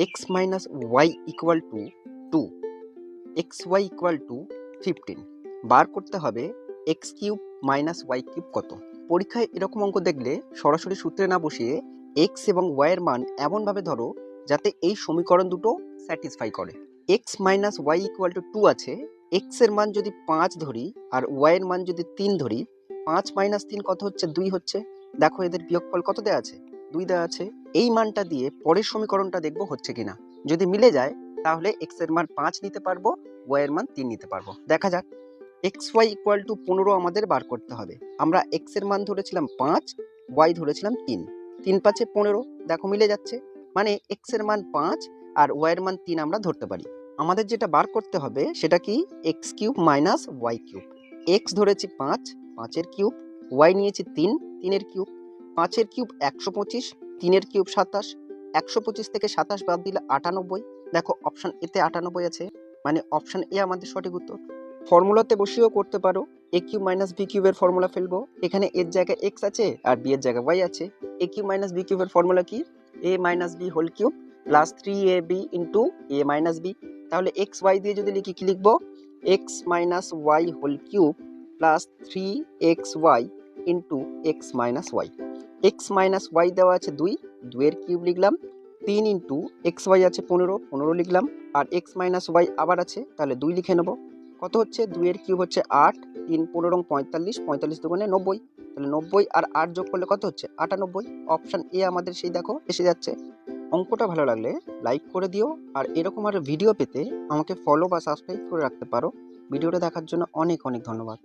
X minus y equal to 2, x y equal to 15। বার করতে হবে x cube minus y cube কত। পরীক্ষায় এরকম অঙ্ক দেখলে সরাসরি সূত্রে না বসিয়ে এক্স এবং ওয়াইয়ের মান এমনভাবে ধরো যাতে এই সমীকরণ দুটো স্যাটিসফাই করে। X minus y equal to 2 আছে, এক্স এর মান যদি 5 ধরি আর ওয়াইয়ের মান যদি 3 ধরি, 5 মাইনাস 3 কত হচ্ছে? 2 হচ্ছে। দেখো এদের বিয়োগফল কত দেওয়া আছে? 2 দেওয়া আছে। এই মানটা দিয়ে পরের সমীকরণটা দেখবো হচ্ছে কিনা। যদি মিলে যায় তাহলে এক্স এর মান 5 নিতে পারবো, ওয়াই এর মান 3 নিতে পারবো। দেখা যাক। এক্স ওয়াই ইকুয়াল টু 15 আমাদের বার করতে হবে। আমরা এক্স এর মান ধরেছিলাম 5, ওয়াই ধরেছিলাম 3, 3 5 15। দেখো মিলে যাচ্ছে, মানে এক্স এর মান 5 আর ওয়াই এর মান 3 আমরা ধরতে পারি। আমাদের যেটা বার করতে হবে সেটা কি? X cube minus y cube. X ধরেছি 5, 5 এর কিউব, ওয়াই নিয়েছি 3, 3 এর কিউব। 5 এর কিউব 125, 3 এর কিউব 27, 125 থেকে 27 বাদ দিলে 98। দেখো অপশন এতে 98 আছে, মানে অপশন এ আমাদের সঠিক উত্তর। ফর্মুলাতে বসিয়েও করতে পারো। এ কিউব মাইনাস বি কিউবের ফর্মুলা ফেলবো। এখানে এর জায়গায় এক্স আছে আর বি এর জায়গায় ওয়াই আছে। এ কিউব মাইনাস বি কিউবের ফর্মুলা কি? A minus b whole cube plus 3ab into a minus b. তাহলে এক্স ওয়াই দিয়ে যদি লিখি, কি লিখবো? X minus y whole cube plus 3xy into x minus y. X minus y দেওয়া আছে 2, 2 এর কিউব লিখলাম। 3 ইন্টু এক্স ওয়াই আছে 15, 15 লিখলাম। আর এক্স মাইনাস ওয়াই আবার আছে, তাহলে 2 লিখে নেবো। কত হচ্ছে? 2 এর কিউব হচ্ছে 8, 3 15 45, 45 দুগুণে 90। তাহলে 90 আর 8 যোগ করলে কত হচ্ছে? 98। অপশন এ আমাদের সেই দেখো এসে যাচ্ছে। অঙ্কটা ভালো লাগলে লাইক করে দিও, আর এরকম আরো ভিডিও পেতে আমাকে ফলো বা সাবস্ক্রাইব করে রাখতে পারো। ভিডিওটা দেখার জন্য অনেক অনেক ধন্যবাদ।